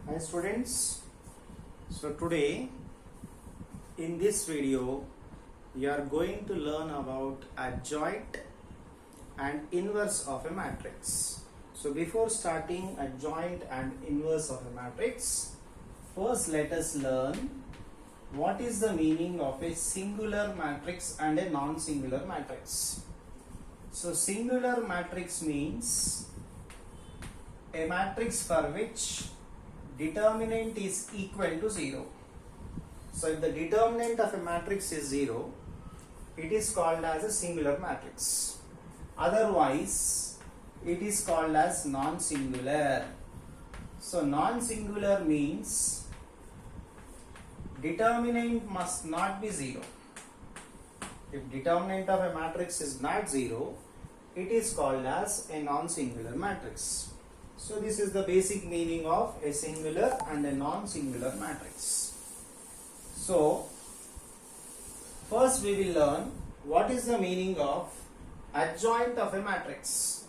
Hi students, so today in this video you are going to learn about adjoint and inverse of a matrix. So before starting adjoint and inverse of a matrix, first let us learn what is the meaning of a singular matrix and a non-singular matrix. So singular matrix means a matrix for which determinant is equal to 0. So if the determinant of a matrix is 0, it is called as a singular matrix. Otherwise, it is called as non-singular. So non-singular means determinant must not be 0. If determinant of a matrix is not 0, it is called as a non-singular matrix. So this is the basic meaning of a singular and a non-singular matrix. So first we will learn what is the meaning of adjoint of a matrix.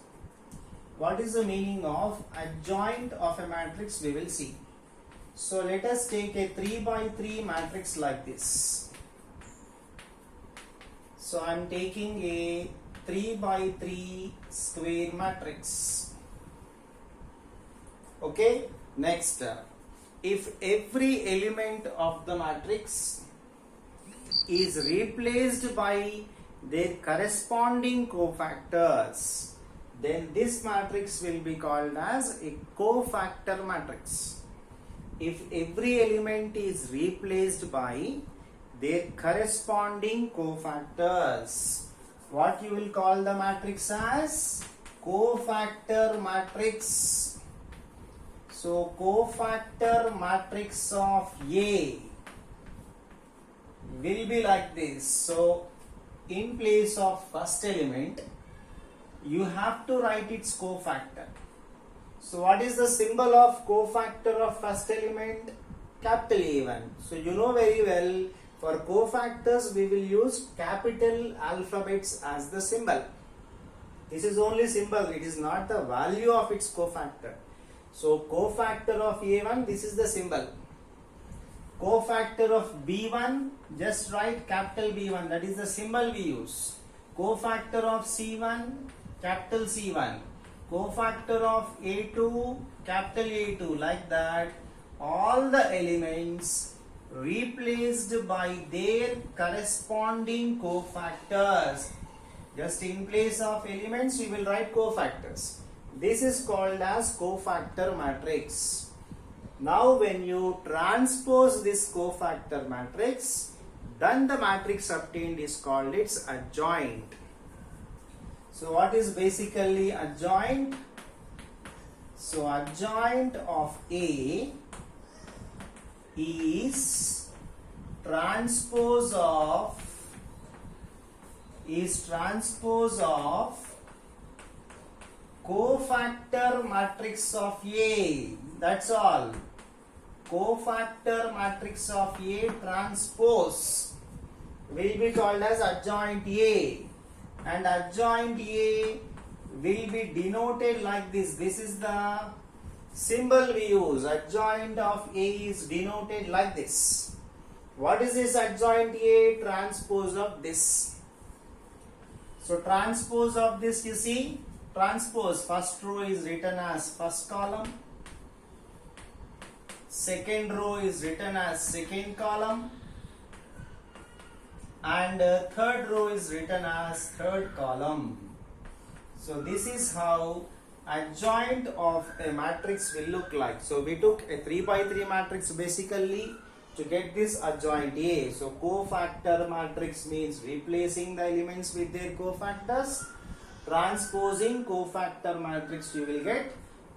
What is the meaning of adjoint of a matrix we will see. So let us take a 3 by 3 matrix like this. So I am taking a 3 by 3 square matrix. Okay, next, if every element of the matrix is replaced by their corresponding cofactors, then this matrix will be called as a cofactor matrix. If every element is replaced by their corresponding cofactors, what you will call the matrix as? Cofactor matrix. So cofactor matrix of A will be like this. So in place of first element, you have to write its cofactor. So what is the symbol of cofactor of first element? Capital A1. So you know very well, for cofactors we will use capital alphabets as the symbol. This is only symbol, it is not the value of its cofactor. So cofactor of A1, this is the symbol. Cofactor of B1, just write capital B1, that is the symbol we use. Cofactor of C1, capital C1. Cofactor of A2, capital A2, like that. All the elements replaced by their corresponding cofactors. Just in place of elements, we will write cofactors. This is called as cofactor matrix. Now when you transpose this cofactor matrix, then the matrix obtained is called its adjoint. So what is basically adjoint? So adjoint of A is transpose of cofactor matrix of A. That's all. Cofactor matrix of A transpose will be called as adjoint A, and adjoint A will be denoted like this. This is the symbol we use. Adjoint of A is denoted like this. What is this adjoint A? Transpose of this. So transpose of this, you see, transpose, first row is written as first column, second row is written as second column, and third row is written as third column. So this is how adjoint of a matrix will look like. So we took a 3 by 3 matrix basically to get this adjoint A. So cofactor matrix means replacing the elements with their cofactors. Transposing cofactor matrix, you will get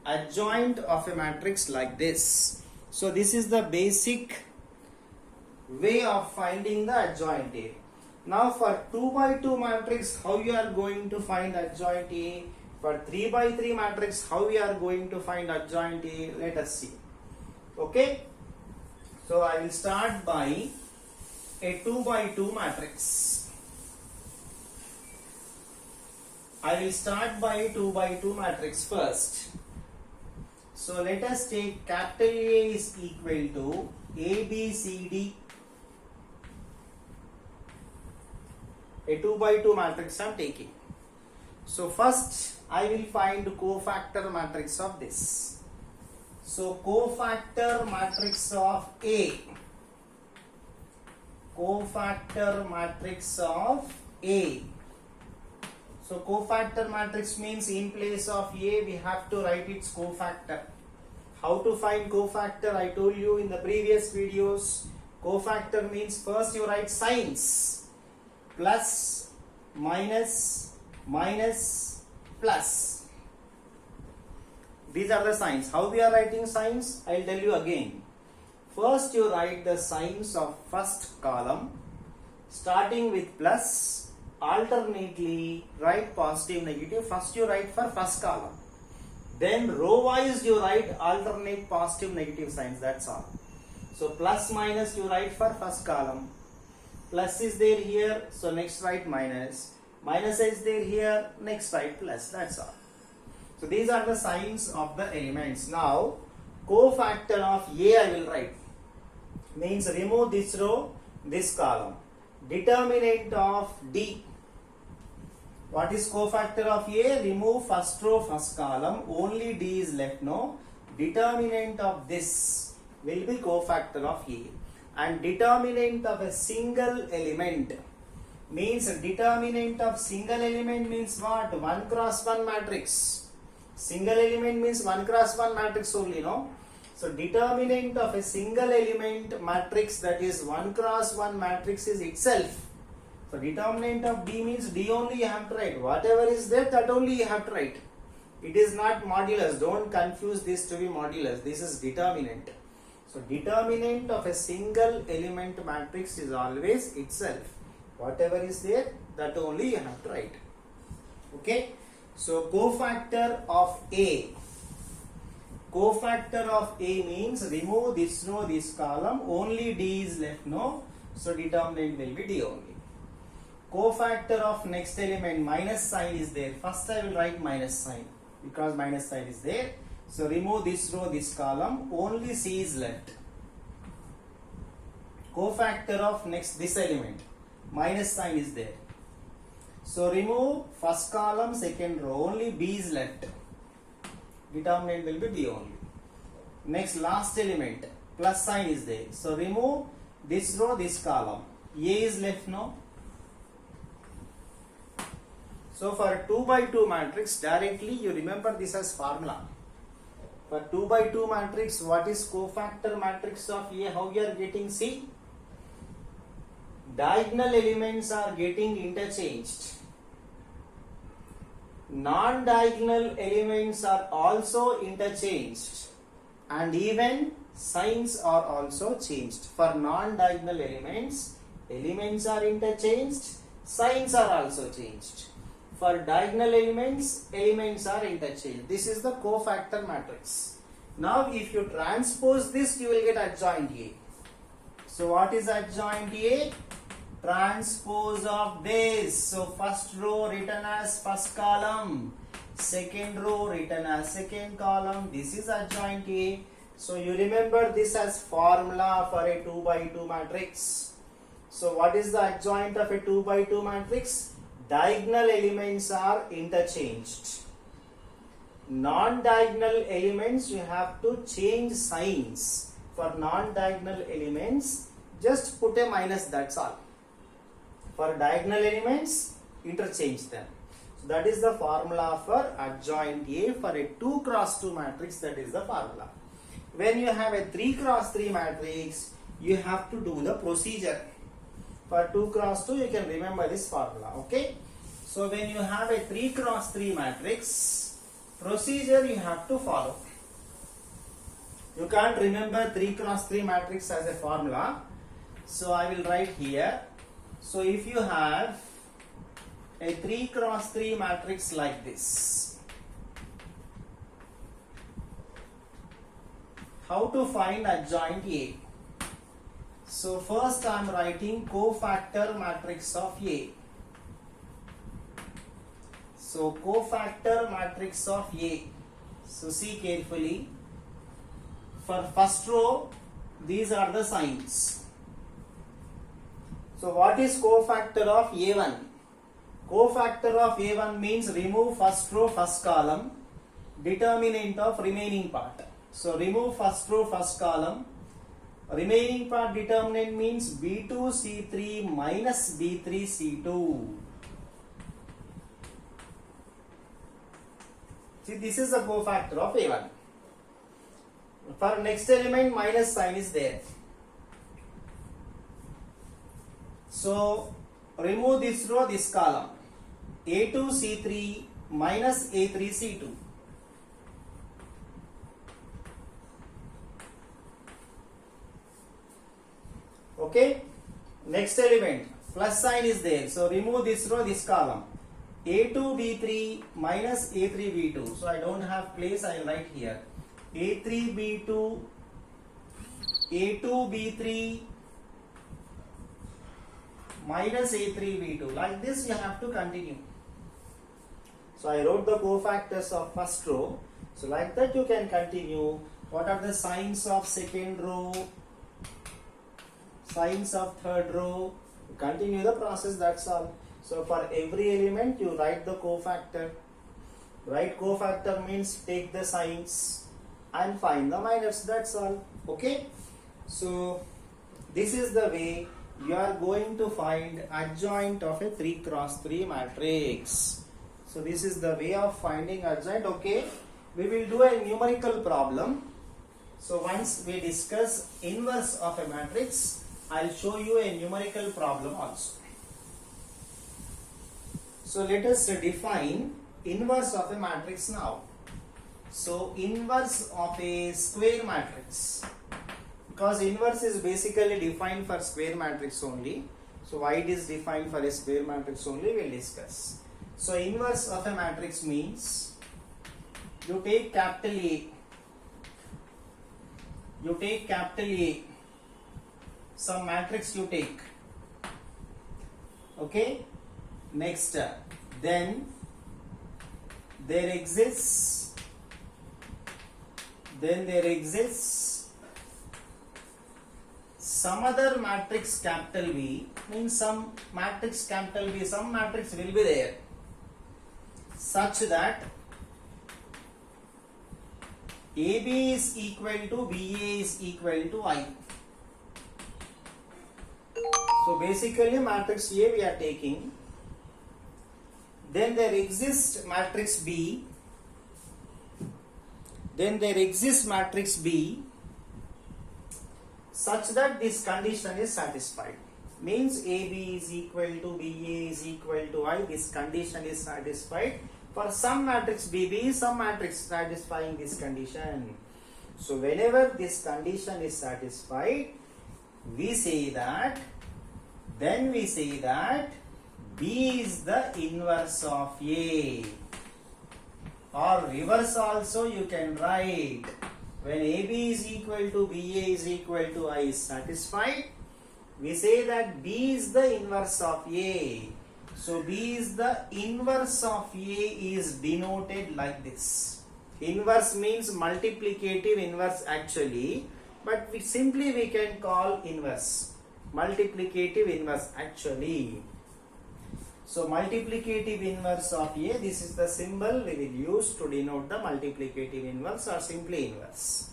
adjoint of a matrix like this. So this is the basic way of finding the adjoint A. Now for 2 by 2 matrix, how you are going to find adjoint A? For 3 by 3 matrix, how we are going to find adjoint A? Let us see. Okay. So I will start by a 2 by 2 matrix. I will start by 2 by 2 matrix first. So let us take capital A is equal to A, B, C, D. A 2 by 2 matrix I am taking. So first I will find cofactor matrix of this. So cofactor matrix of A. Cofactor matrix of A. So cofactor matrix means in place of A we have to write its cofactor. How to find cofactor? I told you in the previous videos. Cofactor means first you write signs. Plus, minus, minus, plus. These are the signs. How we are writing signs? I will tell you again. First you write the signs of first column starting with plus. Alternately write positive, negative. First you write for first column. Then row wise you write alternate positive, negative signs. That's all. So plus minus you write for first column. Plus is there here, so next write minus. Minus is there here, next write plus. That's all. So these are the signs of the elements. Now cofactor of A I will write. Means remove this row, this column. Determinant of D. What is cofactor of A? Remove first row, first column. Only D is left. No. Determinant of this will be cofactor of A. And determinant of a single element means determinant of single element means what? 1 cross 1 matrix. Single element means 1 cross 1 matrix only, no? So determinant of a single element matrix, that is 1 cross 1 matrix, is itself. So determinant of D means D only you have to write. Whatever is there, that only you have to write. It is not modulus. Don't confuse this to be modulus. This is determinant. So determinant of a single element matrix is always itself. Whatever is there, that only you have to write. Okay. So cofactor of A. Cofactor of A means remove this row, this column. Only D is left. No. So determinant will be D only. Cofactor of next element, minus sign is there. First I will write minus sign because minus sign is there. So remove this row, this column. Only C is left. Cofactor of next this element, minus sign is there. So remove first column, second row. Only B is left. Determinant will be B only. Next last element, plus sign is there. So remove this row, this column. A is left now. So for 2 by 2 matrix, directly you remember this as formula. For 2 by 2 matrix, what is cofactor matrix of A? How you are getting? See, diagonal elements are getting interchanged. Non-diagonal elements are also interchanged, and even signs are also changed. For non-diagonal elements, elements are interchanged, signs are also changed. For diagonal elements, elements are interchanged. This is the cofactor matrix. Now if you transpose this, you will get adjoint A. So what is adjoint A? Transpose of this. So first row written as first column, second row written as second column. This is adjoint A. So you remember this as formula for a 2 by 2 matrix. So what is the adjoint of a 2 by 2 matrix? Diagonal elements are interchanged. Non-diagonal elements you have to change signs. For non-diagonal elements, just put a minus, that's all. For diagonal elements, interchange them. So that is the formula for adjoint A. For a 2 cross 2 matrix, that is the formula. When you have a 3 cross 3 matrix, you have to do the procedure. For 2 cross 2, you can remember this formula. Okay. So when you have a 3 cross 3 matrix, procedure you have to follow. You can't remember 3 cross 3 matrix as a formula. So I will write here. So if you have a 3 cross 3 matrix like this, how to find adjoint A? So first I am writing cofactor matrix of A. So cofactor matrix of A. So see carefully. for first row, these are the signs. So what is cofactor of A1? Cofactor of A1 means remove first row, first column, determinant of remaining part. So remove first row, first column, remaining part determinant means B2C3 minus B3C2. See, this is the cofactor of A1. For next element, minus sign is there. So remove this row, this column. A2C3 minus A3C2. Okay. Next element, plus sign is there. So remove this row, this column. A2B3 minus A3B2. So I don't have place, I will write here. A3B2, A2B3 minus A3B2. Like this you have to continue. So I wrote the cofactors of first row. So like that you can continue. What are the signs of second row? Signs of third row? Continue the process, that's all. So for every element you write the cofactor. Write cofactor means take the signs and find the minors, that's all. Okay. So this is the way you are going to find adjoint of a 3 cross 3 matrix. So this is the way of finding adjoint. Okay. We will do a numerical problem. So once we discuss inverse of a matrix, I'll show you a numerical problem also. So let us define inverse of a matrix now. So inverse of a square matrix, because inverse is basically defined for square matrix only. So why it is defined for a square matrix only, we'll discuss. So inverse of a matrix means you take capital A, some matrix you take. Okay. Next, then there exists some other matrix capital B, means some matrix capital B, some matrix will be there such that AB is equal to BA is equal to I. So basically matrix A we are taking. Then there exists matrix B. Such that this condition is satisfied. Means AB is equal to BA is equal to I. This condition is satisfied for some matrix BB, some matrix satisfying this condition. So whenever this condition is satisfied, we say that B is the inverse of A. Or reverse also you can write. When AB is equal to BA is equal to I is satisfied, we say that B is the inverse of A. So B is the inverse of A is denoted like this. Inverse means multiplicative inverse actually, but we can call inverse. Multiplicative inverse actually. So multiplicative inverse of A, this is the symbol we will use to denote the multiplicative inverse or simply inverse.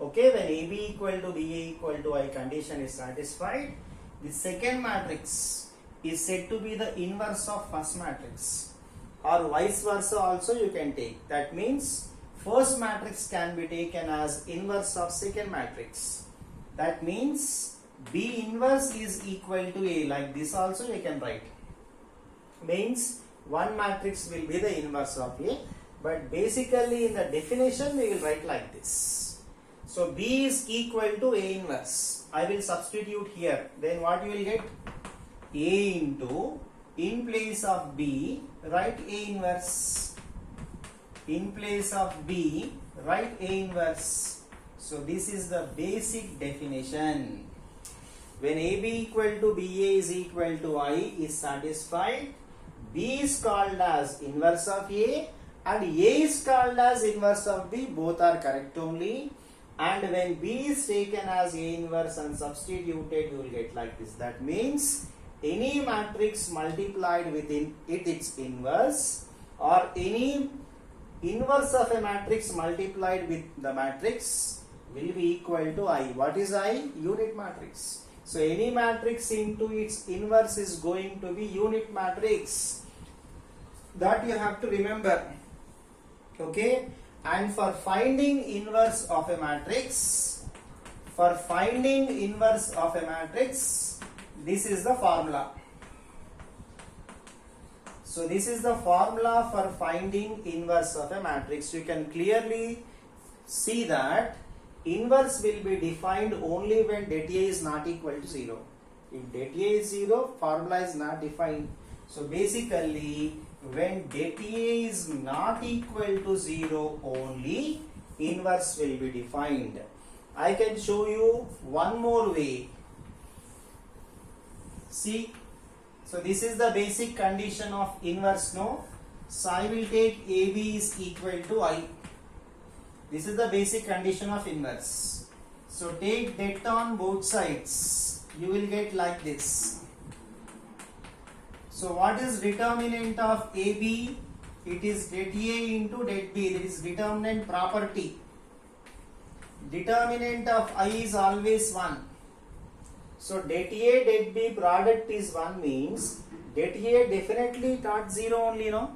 Okay, when AB equal to BA equal to I condition is satisfied, the second matrix is said to be the inverse of first matrix, or vice versa also you can take. That means first matrix can be taken as inverse of second matrix. That means B inverse is equal to A, like this also you can write. Means one matrix will be the inverse of A, but basically in the definition we will write like this. So B is equal to A inverse. I will substitute here. Then what you will get? A into, in place of B, write A inverse. In place of B, write A inverse. So this is the basic definition. When AB equal to BA is equal to I is satisfied, B is called as inverse of A and A is called as inverse of B. Both are correct only. and when B is taken as A inverse and substituted, you will get like this. That means any matrix multiplied within its inverse, or any inverse of a matrix multiplied with the matrix will be equal to I. What is I? Unit matrix. So any matrix into its inverse is going to be unit matrix. That you have to remember. Okay? And for finding inverse of a matrix, this is the formula. So this is the formula for finding inverse of a matrix. You can clearly see that inverse will be defined only when det A is not equal to 0. If det A is 0, formula is not defined. So basically, when det A is not equal to 0 only, inverse will be defined. I can show you one more way. See, so this is the basic condition of inverse, no? So I will take AB is equal to I. This is the basic condition of inverse. So take det on both sides. You will get like this. So what is determinant of AB? It is det A into det B. That is determinant property. Determinant of I is always 1. So det A, det B product is 1 means det A definitely not 0 only, no?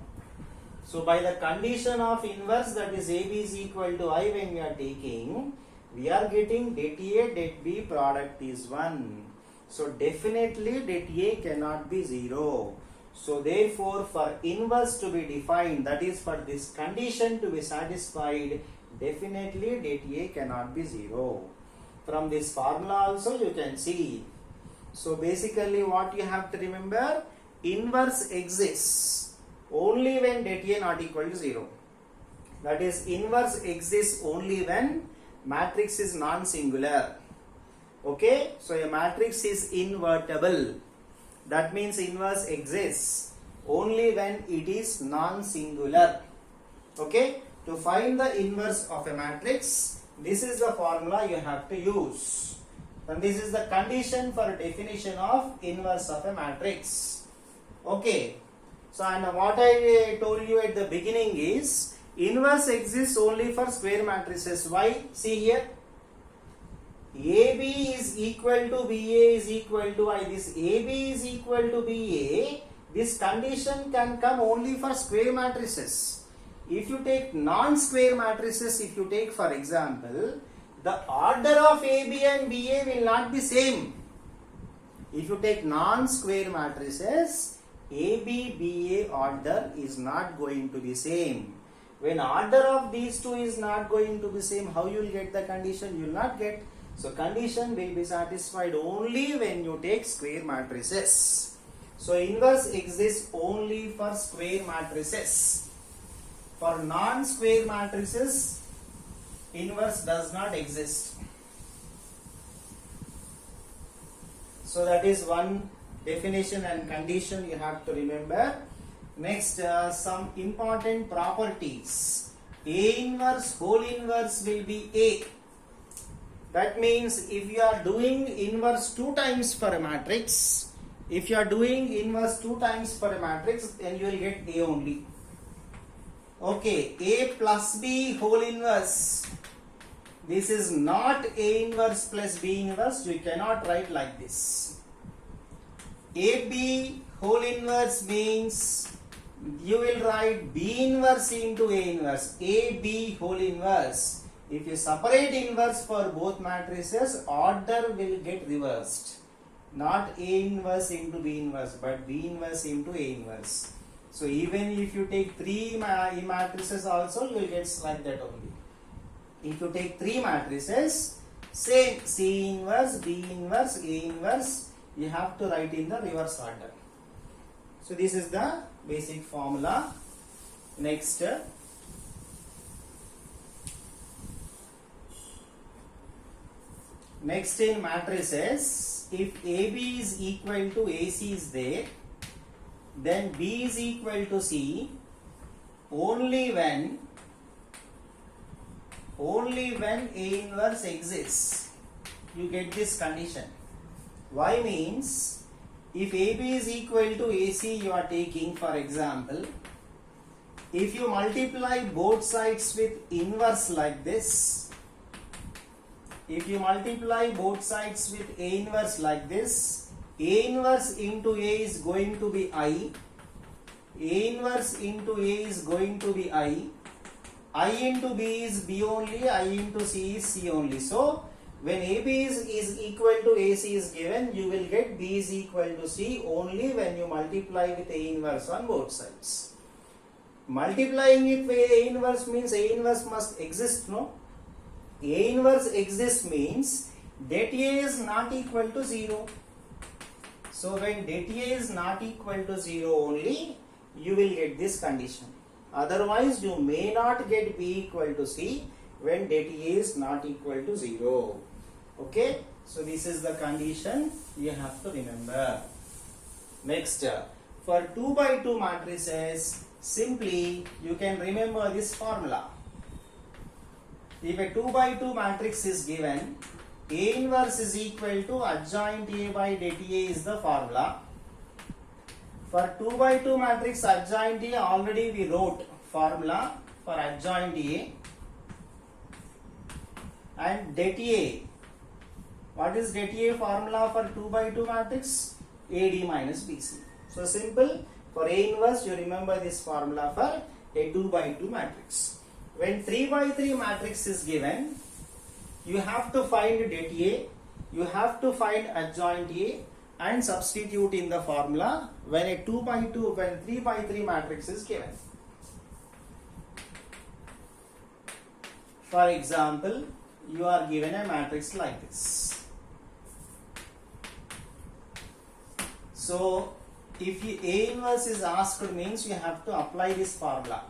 So by the condition of inverse, that is AB is equal to I, when we are taking, we are getting det A, det B product is 1. So definitely det A cannot be 0. So therefore, for inverse to be defined, that is for this condition to be satisfied, definitely det A cannot be 0. From this formula also you can see. So basically what you have to remember, inverse exists only when det A not equal to 0. That is, inverse exists only when matrix is non-singular. Okay, so a matrix is invertible. That means inverse exists only when it is non-singular. Okay, to find the inverse of a matrix, this is the formula you have to use. And this is the condition for definition of inverse of a matrix. Okay, so and what I told you at the beginning is, inverse exists only for square matrices. Why? See here. AB is equal to BA is equal to I. This AB is equal to BA, this condition can come only for square matrices. If you take non-square matrices, if you take for example, the order of AB and BA will not be same. If you take non-square matrices, AB, BA order is not going to be same. When order of these two is not going to be same, how you will get the condition? You will not get. So condition will be satisfied only when you take square matrices. So inverse exists only for square matrices. For non-square matrices, inverse does not exist. So that is one definition and condition you have to remember. Next, some important properties. A inverse, whole inverse will be A. That means if you are doing inverse 2 times for a matrix, then you will get A only. Okay, A plus B whole inverse. This is not A inverse plus B inverse. We cannot write like this. AB whole inverse means you will write B inverse into A inverse. AB whole inverse. If you separate inverse for both matrices, order will get reversed. Not A inverse into B inverse, but B inverse into A inverse. So even if you take 3 matrices also, you will get like that only. If you take 3 matrices, same C inverse, B inverse, A inverse, you have to write in the reverse order. So this is the basic formula. Next, in matrices, if AB is equal to AC is there, then B is equal to C only when only when A inverse exists. You get this condition. Why means, if AB is equal to AC you are taking, for example, if you multiply both sides with inverse like this, if you multiply both sides with A inverse like this, A inverse into A is going to be I, A inverse into A is going to be I into B is B only, I into C is C only. So, when AB is equal to AC is given, you will get B is equal to C only when you multiply with A inverse on both sides. Multiplying it with A inverse means A inverse must exist, no? A inverse exists means det A is not equal to 0. So when det A is not equal to 0 only, you will get this condition. Otherwise, you may not get B equal to C when det A is not equal to 0. Okay? So this is the condition you have to remember. Next, for 2 by 2 matrices, simply you can remember this formula. If a 2 by 2 matrix is given, A inverse is equal to adjoint A by det A is the formula. For 2 by 2 matrix adjoint A, already we wrote formula for adjoint A. And det A, what is det A formula for 2 by 2 matrix? AD minus BC. So simple, for A inverse you remember this formula for a 2 by 2 matrix. When 3 by 3 matrix is given, you have to find det A, you have to find adjoint A and substitute in the formula when a 2 by 2, when 3 by 3 matrix is given. For example, you are given a matrix like this. So, if A inverse is asked means you have to apply this formula.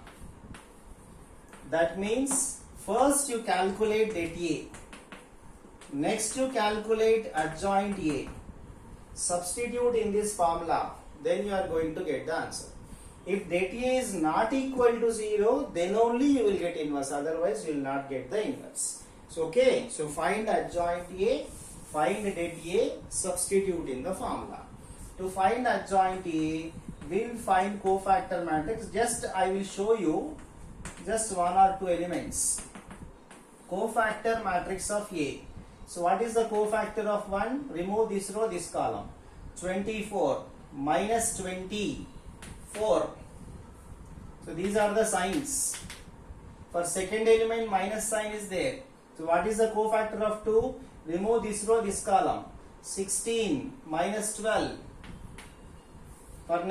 That means first you calculate det A, next you calculate adjoint A, substitute in this formula, then you are going to get the answer. If det A is not equal to 0, then only you will get inverse, otherwise you will not get the inverse. So, okay, so find adjoint A, find det A, substitute in the formula. To find adjoint A, we will find cofactor matrix. Just I will show you just one or two elements. Cofactor matrix of A. So what is the cofactor of 1? Remove this row, this column. 24 minus 24. So these are the signs. For second element, minus sign is there. So what is the cofactor of 2? Remove this row, this column. 16 minus 12.